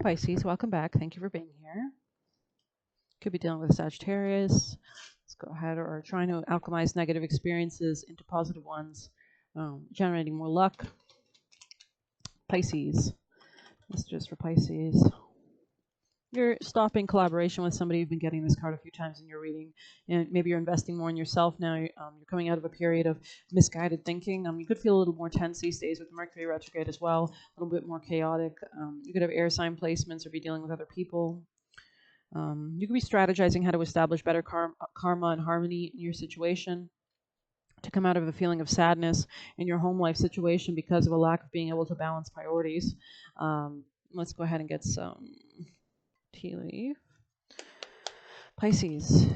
Pisces, welcome back. Thank you for being here. Could be dealing with Sagittarius. Let's go ahead, or trying to alchemize negative experiences into positive ones, generating more luck. Pisces. Messages for Pisces. You're stopping collaboration with somebody. You've been getting this card a few times in your reading, and maybe you're investing more in yourself now. You're coming out of a period of misguided thinking. You could feel a little more tense these days with Mercury retrograde as well, a little bit more chaotic. You could have air sign placements or be dealing with other people. You could be strategizing how to establish better karma and harmony in your situation, to come out of a feeling of sadness in your home life situation because of a lack of being able to balance priorities. Let's go ahead and get some tea leaf. Pisces,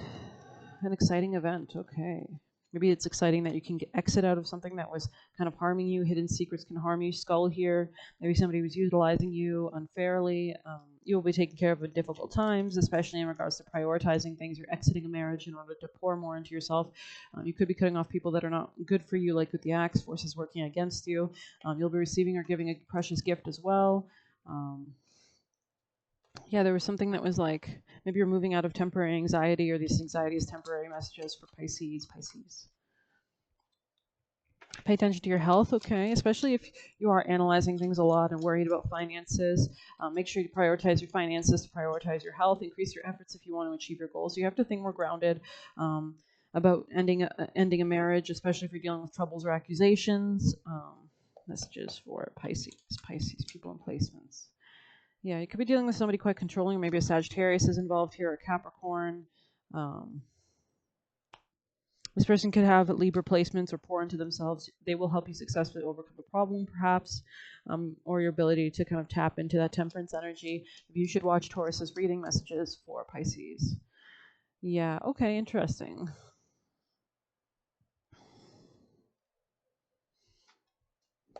an exciting event. Okay. Maybe it's exciting that you can exit out of something that was kind of harming you. Hidden secrets can harm you. Skull here. Maybe somebody was utilizing you unfairly. You will be taken care of in difficult times, especially in regards to prioritizing things. You're exiting a marriage in order to pour more into yourself. You could be cutting off people that are not good for you, like with the Axe, forces working against you. You'll be receiving or giving a precious gift as well. Yeah, there was something that was like, maybe you're moving out of temporary anxiety, or this anxiety is temporary. Messages for Pisces. Pay attention to your health, okay? Especially if you are analyzing things a lot and worried about finances. Make sure you prioritize your finances, to prioritize your health, increase your efforts if you want to achieve your goals. You have to think more grounded about ending a marriage, especially if you're dealing with troubles or accusations. Messages for Pisces people and placements. Yeah, you could be dealing with somebody quite controlling. Maybe a Sagittarius is involved here, a Capricorn. This person could have Libra placements or pour into themselves. They will help you successfully overcome a problem, perhaps, or your ability to kind of tap into that temperance energy. You should watch Taurus's reading. Messages for Pisces. Yeah, okay, interesting.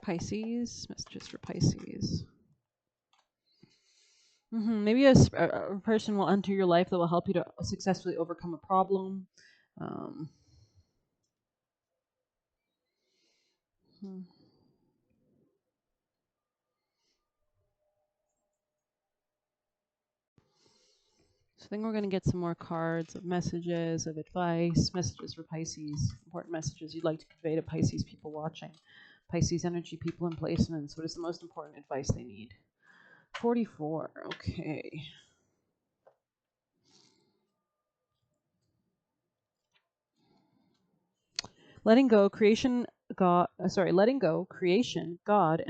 Pisces, messages for Pisces. Maybe a person will enter your life that will help you to successfully overcome a problem. So I think we're going to get some more cards of messages, of advice, messages for Pisces, important messages you'd like to convey to Pisces people watching. Pisces energy, people and placements. What is the most important advice they need? 44, okay. Letting go, creation, God, and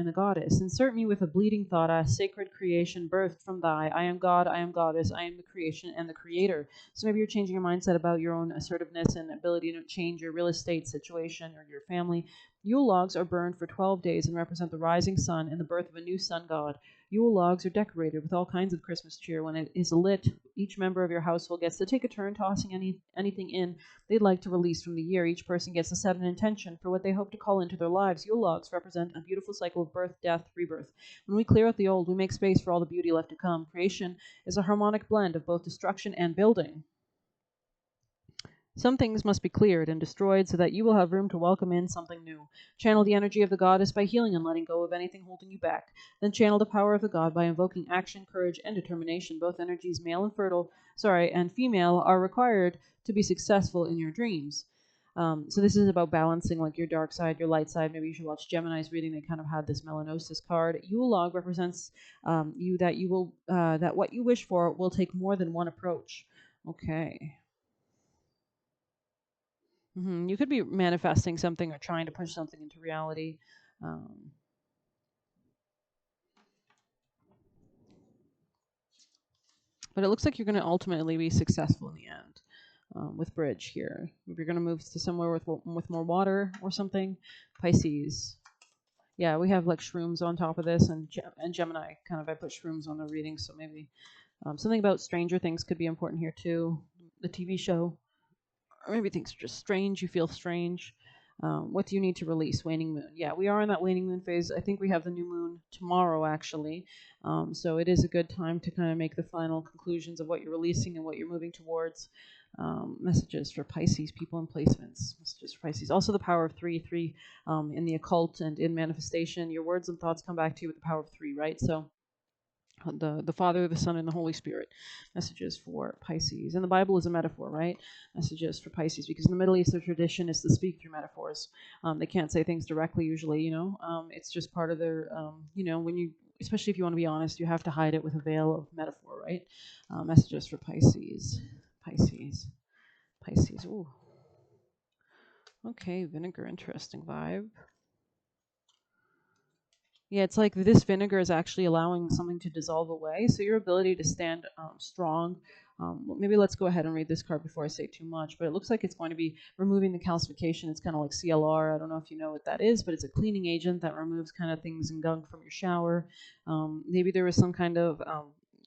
the goddess. Insert me with a bleeding thought as sacred creation birthed from thy. I am God, I am goddess, I am the creation and the creator. So maybe you're changing your mindset about your own assertiveness and ability to change your real estate situation or your family. Yule logs are burned for 12 days and represent the rising sun and the birth of a new sun god. Yule logs are decorated with all kinds of Christmas cheer. When it is lit, each member of your household gets to take a turn tossing anything in they'd like to release from the year. Each person gets to set an intention for what they hope to call into their lives. Yule logs represent a beautiful cycle of birth, death, rebirth. When we clear out the old, we make space for all the beauty left to come. Creation is a harmonic blend of both destruction and building. Some things must be cleared and destroyed so that you will have room to welcome in something new. Channel the energy of the goddess by healing and letting go of anything holding you back. Then channel the power of the god by invoking action, courage, and determination. Both energies, male and female, are required to be successful in your dreams. So this is about balancing like your dark side, your light side. Maybe you should watch Gemini's reading. They kind of had this melanosis card. Yule log represents that what you wish for will take more than one approach. Okay. You could be manifesting something or trying to push something into reality. But it looks like you're going to ultimately be successful in the end with bridge here. If you're going to move to somewhere with more water or something, Pisces. Yeah, we have like shrooms on top of this, and Gemini kind of, I put shrooms on the reading, so maybe something about Stranger Things could be important here too, the TV show. Or maybe things are just strange, you feel strange. What do you need to release? Waning moon. Yeah, we are in that waning moon phase. I think we have the new moon tomorrow, actually. So it is a good time to kind of make the final conclusions of what you're releasing and what you're moving towards. Messages for Pisces, people and placements. Messages for Pisces. Also the power of 3 in the occult and in manifestation. Your words and thoughts come back to you with the power of 3, right? So The Father, the Son, and the Holy Spirit. Messages for Pisces. And the Bible is a metaphor, right? Messages for Pisces, because in the Middle East, their tradition is to speak through metaphors. They can't say things directly usually, it's just part of their, when you, especially if you want to be honest, you have to hide it with a veil of metaphor, right? Messages for Pisces. Pisces. Pisces. Ooh. Okay, vinegar, interesting vibe. Yeah, it's like this vinegar is actually allowing something to dissolve away. So your ability to stand strong. Maybe let's go ahead and read this card before I say too much. But it looks like it's going to be removing the calcification. It's kind of like CLR. I don't know if you know what that is, but it's a cleaning agent that removes kind of things and gunk from your shower. Maybe there was some kind of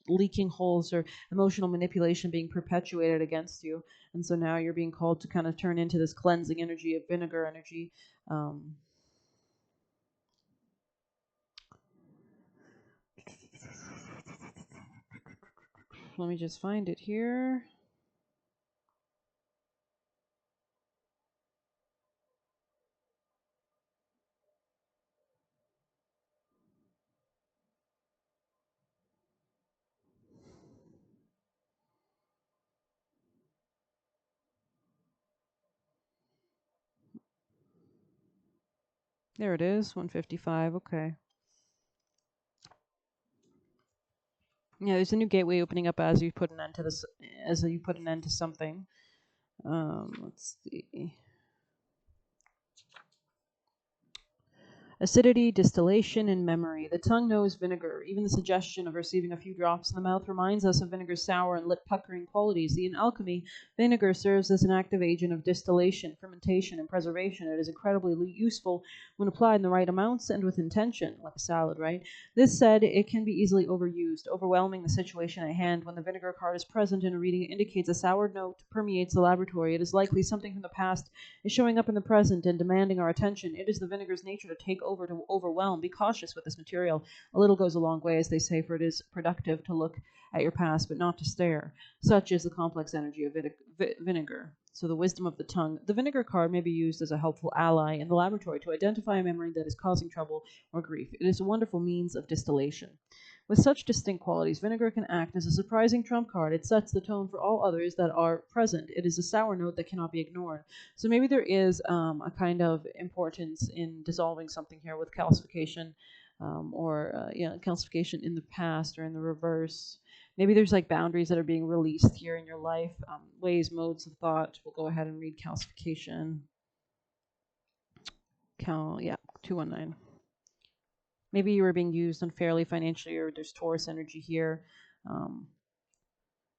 leaking holes or emotional manipulation being perpetuated against you. And so now you're being called to kind of turn into this cleansing energy of vinegar energy. Let me just find it here. There it is, 155. Okay. Yeah, there's a new gateway opening up as you put an end to this, as you put an end to something. Let's see. Acidity, distillation, and memory. The tongue knows vinegar. Even the suggestion of receiving a few drops in the mouth reminds us of vinegar's sour and lip-puckering qualities. In alchemy, vinegar serves as an active agent of distillation, fermentation, and preservation. It is incredibly useful when applied in the right amounts and with intention, like a salad, right? This said, it can be easily overused, overwhelming the situation at hand. When the vinegar card is present in a reading, it indicates a sour note permeates the laboratory. It is likely something from the past is showing up in the present and demanding our attention. It is the vinegar's nature to take over, to overwhelm. Be cautious with this material. A little goes a long way, as they say, for it is productive to look at your past, but not to stare. Such is the complex energy of vinegar. So the wisdom of the tongue. The vinegar card may be used as a helpful ally in the laboratory to identify a memory that is causing trouble or grief. It is a wonderful means of distillation. With such distinct qualities, vinegar can act as a surprising trump card. It sets the tone for all others that are present. It is a sour note that cannot be ignored. So maybe there is a kind of importance in dissolving something here with calcification, or calcification in the past or in the reverse. Maybe there's like boundaries that are being released here in your life, ways, modes of thought. We'll go ahead and read calcification. 219. Maybe you were being used unfairly financially, or there's Taurus energy here.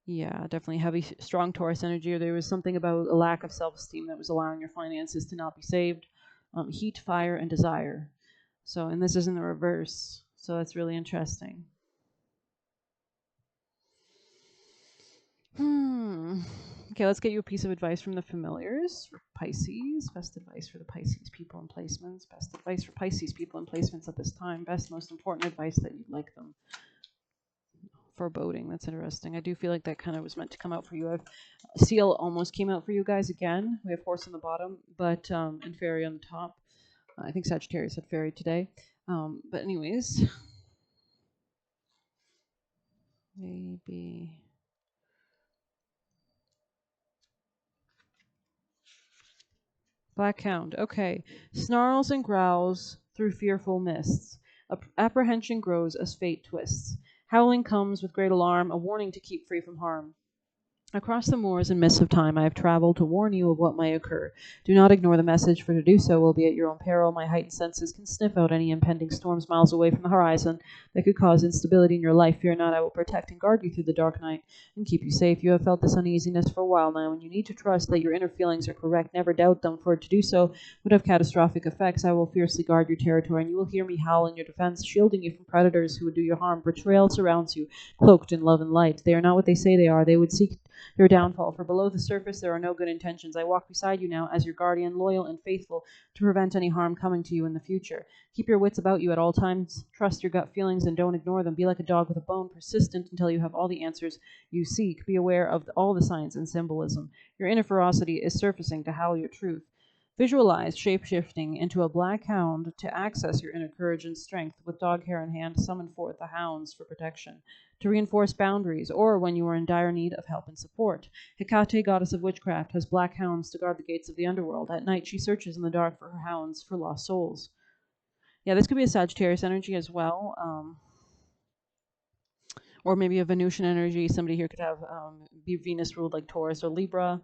Yeah, definitely heavy, strong Taurus energy, or there was something about a lack of self-esteem that was allowing your finances to not be saved. Heat, fire, and desire. So, and this is in the reverse. So that's really interesting. Okay, let's get you a piece of advice from the familiars for Pisces. Best advice for the Pisces people and placements. Best advice for Pisces people and placements at this time. Best, most important advice that you'd like them. Foreboding. That's interesting. I do feel like that kind of was meant to come out for you. Seal almost came out for you guys again. We have horse on the bottom, but and fairy on the top. I think Sagittarius had fairy today. But anyways, maybe. Black Hound. Okay. Snarls and growls through fearful mists. Apprehension grows as fate twists. Howling comes with great alarm, a warning to keep free from harm. Across the moors and mists of time I have traveled to warn you of what may occur. Do not ignore the message, for to do so will be at your own peril. My heightened senses can sniff out any impending storms miles away from the horizon that could cause instability in your life. Fear not, I will protect and guard you through the dark night and keep you safe. You have felt this uneasiness for a while now, and you need to trust that your inner feelings are correct. Never doubt them, for to do so would have catastrophic effects. I will fiercely guard your territory, and you will hear me howl in your defense, shielding you from predators who would do you harm. Betrayal surrounds you, cloaked in love and light. They are not what they say they are. They would seek your downfall, for below the surface there are no good intentions. I walk beside you now as your guardian, loyal and faithful, to prevent any harm coming to you in the future. Keep your wits about you at all times. Trust your gut feelings and don't ignore them. Be like a dog with a bone, persistent until you have all the answers you seek. Be aware of all the signs and symbolism. Your inner ferocity is surfacing to howl your truth. Visualize shape-shifting into a black hound to access your inner courage and strength. With dog hair in hand, summon forth the hounds for protection, to reinforce boundaries, or when you are in dire need of help and support. Hecate, goddess of witchcraft, has black hounds to guard the gates of the underworld. At night, she searches in the dark for her hounds for lost souls. Yeah, this could be a Sagittarius energy as well. Or maybe a Venusian energy. Somebody here could have be Venus ruled like Taurus or Libra.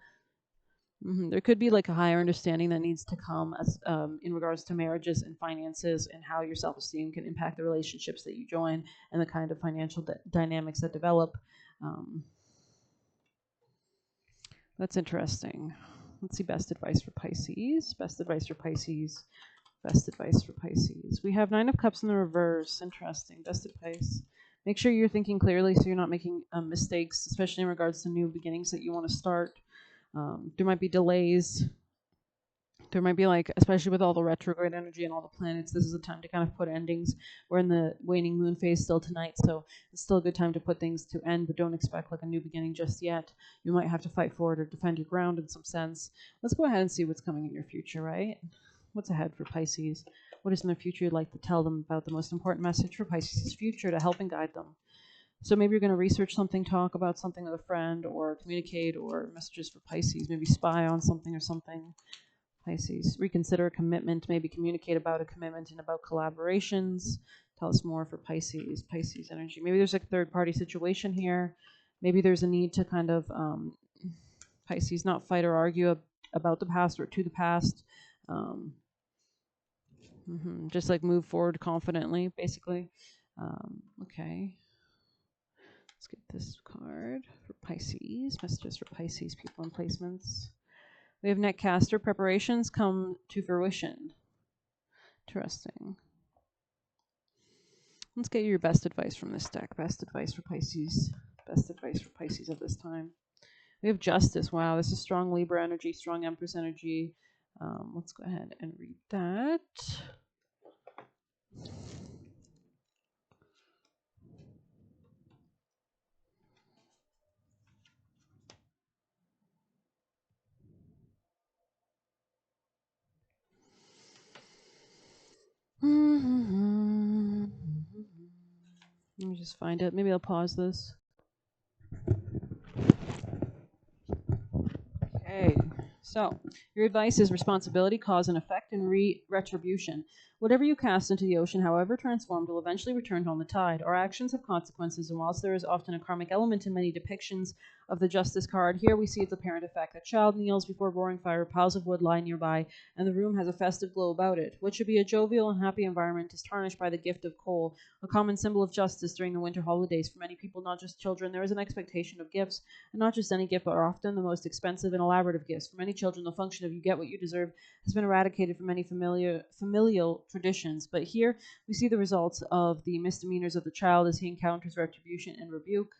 There could be like a higher understanding that needs to come as in regards to marriages and finances and how your self-esteem can impact the relationships that you join and the kind of financial dynamics that develop. That's interesting. Let's see, best advice for Pisces. Best advice for Pisces. Best advice for Pisces. We have 9 of Cups in the reverse. Interesting. Best advice. Make sure you're thinking clearly so you're not making mistakes, especially in regards to new beginnings that you want to start. There might be delays. There might be like, especially with all the retrograde energy and all the planets, this is a time to kind of put endings. We're in the waning moon phase still tonight, so it's still a good time to put things to end, but don't expect like a new beginning just yet. You might have to fight for it or defend your ground in some sense. Let's go ahead and see what's coming in your future, right? What's ahead for Pisces? What is in their future you'd like to tell them about? The most important message for Pisces' future to help and guide them. So maybe you're going to research something, talk about something with a friend, or communicate, or messages for Pisces. Maybe spy on something or something. Pisces, reconsider a commitment, maybe communicate about a commitment and about collaborations. Tell us more for Pisces, Pisces energy. Maybe there's a third-party situation here. Maybe there's a need to kind of, Pisces, not fight or argue about the past or to the past. Just like move forward confidently, basically. Okay. Let's get this card for Pisces. Messages for Pisces, people and placements. We have Netcaster, preparations come to fruition. Interesting. Let's get your best advice from this deck. Best advice for Pisces. Best advice for Pisces at this time. We have Justice. Wow, this is strong Libra energy, strong Empress energy. Let's go ahead and read that. Let me just find it. Maybe I'll pause this. Okay, so your advice is responsibility, cause and effect, and retribution. Whatever you cast into the ocean, however transformed, will eventually return on the tide. Our actions have consequences, and whilst there is often a karmic element in many depictions of the Justice card, here we see its apparent effect. A child kneels before roaring fire, piles of wood lie nearby, and the room has a festive glow about it. What should be a jovial and happy environment is tarnished by the gift of coal, a common symbol of justice during the winter holidays. For many people, not just children, there is an expectation of gifts, and not just any gift, but often the most expensive and elaborate of gifts. For many children, the function of you get what you deserve has been eradicated from many familial traditions. But here we see the results of the misdemeanors of the child as he encounters retribution and rebuke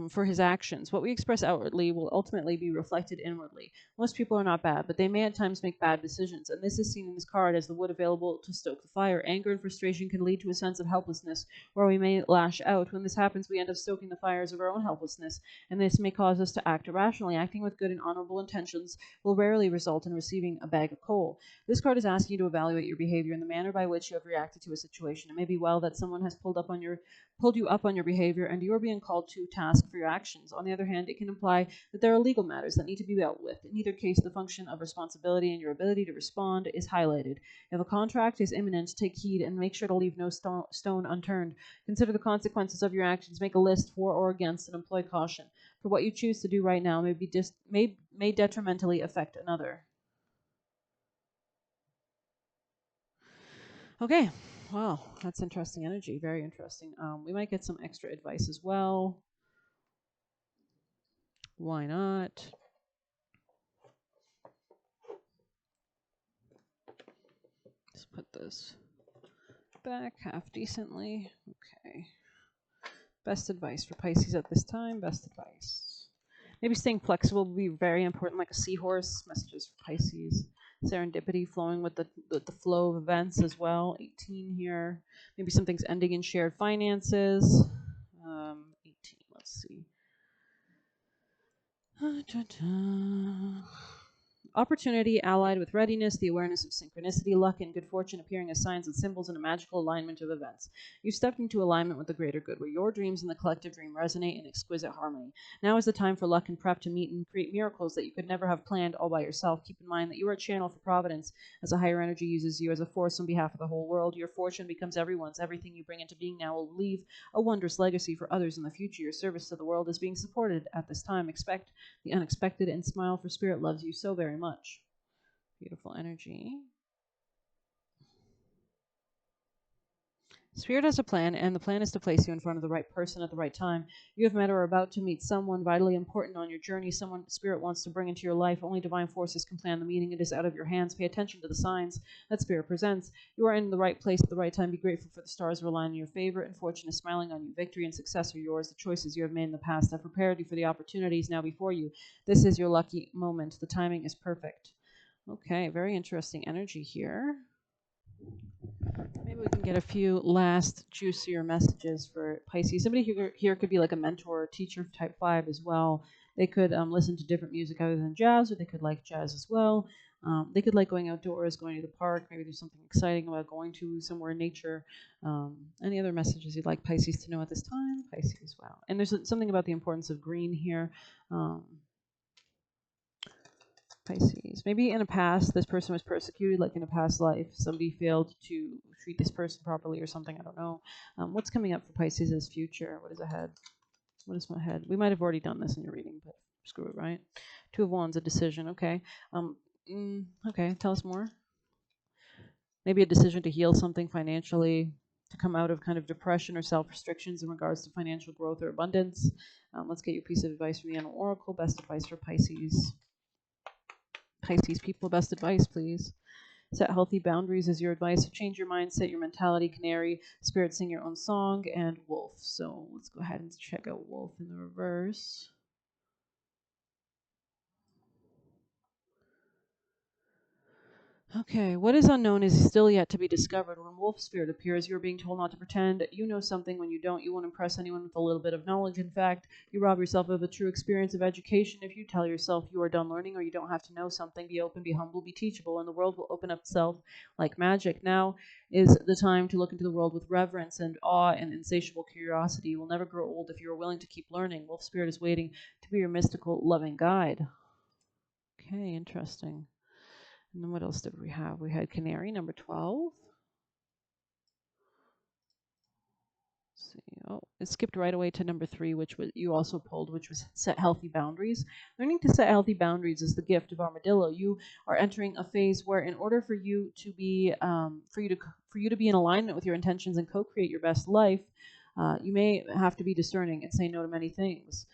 for his actions. What we express outwardly will ultimately be reflected inwardly. Most people are not bad, but they may at times make bad decisions, and this is seen in this card as the wood available to stoke the fire. Anger and frustration can lead to a sense of helplessness, where we may lash out. When this happens, we end up stoking the fires of our own helplessness, and this may cause us to act irrationally. Acting with good and honorable intentions will rarely result in receiving a bag of coal. This card is asking you to evaluate your behavior and the manner by which you have reacted to a situation. It may be well that someone has pulled you up on your behavior, and you are being called to task for your actions. On the other hand, it can imply that there are legal matters that need to be dealt with. In either case, the function of responsibility and your ability to respond is highlighted. If a contract is imminent, take heed and make sure to leave no stone unturned. Consider the consequences of your actions. Make a list for or against and employ caution. For what you choose to do right now may detrimentally affect another. Okay. Wow, that's interesting energy. Very interesting. We might get some extra advice as well. Why not? Let's put this back half decently. Okay. Best advice for Pisces at this time. Best advice. Maybe staying flexible will be very important, like a seahorse. Messages for Pisces. Serendipity, flowing with the flow of events as well. 18 here. Maybe something's ending in shared finances. 18. Let's see. Opportunity allied with readiness, the awareness of synchronicity, luck, and good fortune appearing as signs and symbols in a magical alignment of events. You stepped into alignment with the greater good, where your dreams and the collective dream resonate in exquisite harmony. Now is the time for luck and prep to meet and create miracles that you could never have planned all by yourself. Keep in mind that you are a channel for providence as a higher energy uses you as a force on behalf of the whole world. Your fortune becomes everyone's. Everything you bring into being now will leave a wondrous legacy for others in the future. Your service to the world is being supported at this time. Expect the unexpected and smile, for Spirit loves you so very much. Beautiful energy. Spirit has a plan, and the plan is to place you in front of the right person at the right time. You have met or are about to meet someone vitally important on your journey, someone Spirit wants to bring into your life. Only divine forces can plan the meeting. It is out of your hands. Pay attention to the signs that Spirit presents. You are in the right place at the right time. Be grateful for the stars are aligned in your favor, and fortune is smiling on you. Victory and success are yours. The choices you have made in the past have prepared you for the opportunities now before you. This is your lucky moment. The timing is perfect. Okay, very interesting energy here. Maybe we can get a few last juicier messages for Pisces. Somebody here could be like a mentor or teacher type 5 as well. They could listen to different music other than jazz, or they could like jazz as well. They could like going outdoors, going to the park. Maybe there's something exciting about going to somewhere in nature. Any other messages you'd like Pisces to know at this time? Pisces, wow. And there's something about the importance of green here. Pisces. Maybe in a past, this person was persecuted, like in a past life. Somebody failed to treat this person properly or something. I don't know. What's coming up for Pisces' future? What is ahead? What is ahead? We might have already done this in your reading, but screw it, right? Two of Wands, a decision. Okay. Okay, tell us more. Maybe a decision to heal something financially, to come out of kind of depression or self-restrictions in regards to financial growth or abundance. Let's get your piece of advice from the Animal Oracle. Best advice for Pisces. Pisces people, best advice, please. Set healthy boundaries is your advice. So change your mindset, your mentality. Canary, Spirit, sing your own song, and Wolf. So let's go ahead and check out Wolf in the reverse. Okay, what is unknown is still yet to be discovered. When Wolf Spirit appears, you're being told not to pretend you know something when you don't. You won't impress anyone with a little bit of knowledge. In fact, you rob yourself of a true experience of education if you tell yourself you are done learning or you don't have to know something. Be open, be humble, be teachable, and the world will open up itself like magic. Now is the time to look into the world with reverence and awe and insatiable curiosity. You will never grow old if you are willing to keep learning. Wolf Spirit is waiting to be your mystical, loving guide. Okay, interesting. And then what else did we have? We had Canary, number 12. Let's see. Oh, it skipped right away to number 3, which was you also pulled, which was set healthy boundaries. Learning to set healthy boundaries is the gift of Armadillo. You are entering a phase where, in order for you to be, for you to be in alignment with your intentions and co-create your best life, you may have to be discerning and say no to many things.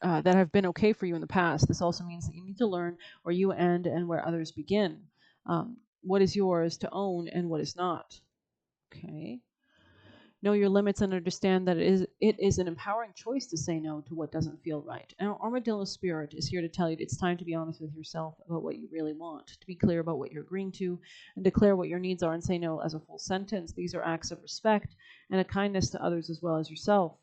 That have been okay for you in the past. This also means that you need to learn where you end and where others begin. What is yours to own and what is not. Okay. Know your limits and understand that it is an empowering choice to say no to what doesn't feel right. And Armadillo Spirit is here to tell you it's time to be honest with yourself about what you really want, to be clear about what you're agreeing to, and declare what your needs are and say no as a full sentence. These are acts of respect and a kindness to others as well as yourself.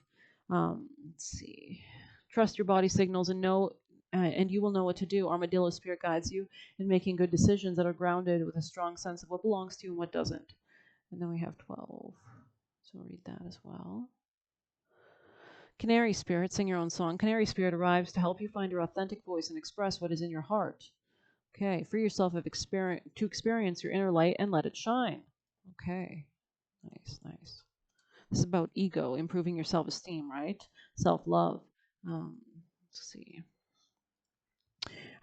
Let's see. Trust your body signals and know, and you will know what to do. Armadillo Spirit guides you in making good decisions that are grounded with a strong sense of what belongs to you and what doesn't. And then we have 12. So we'll read that as well. Canary Spirit, sing your own song. Canary Spirit arrives to help you find your authentic voice and express what is in your heart. Okay, free yourself to experience your inner light and let it shine. Okay, nice, nice. This is about ego, improving your self-esteem, right? Self-love. Let's see.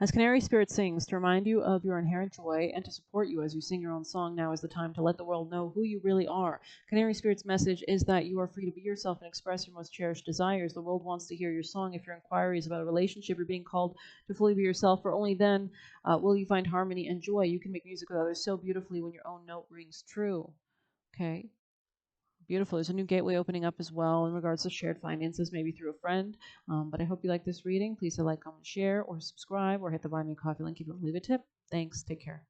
As Canary Spirit sings, to remind you of your inherent joy and to support you as you sing your own song, now is the time to let the world know who you really are. Canary Spirit's message is that you are free to be yourself and express your most cherished desires. The world wants to hear your song. If your inquiry is about a relationship, you're being called to fully be yourself, for only then will you find harmony and joy. You can make music with others so beautifully when your own note rings true. Okay. Beautiful. There's a new gateway opening up as well in regards to shared finances, maybe through a friend. But I hope you like this reading. Please like, comment, share, or subscribe, or hit the Buy Me a Coffee link if you want to leave a tip. Thanks. Take care.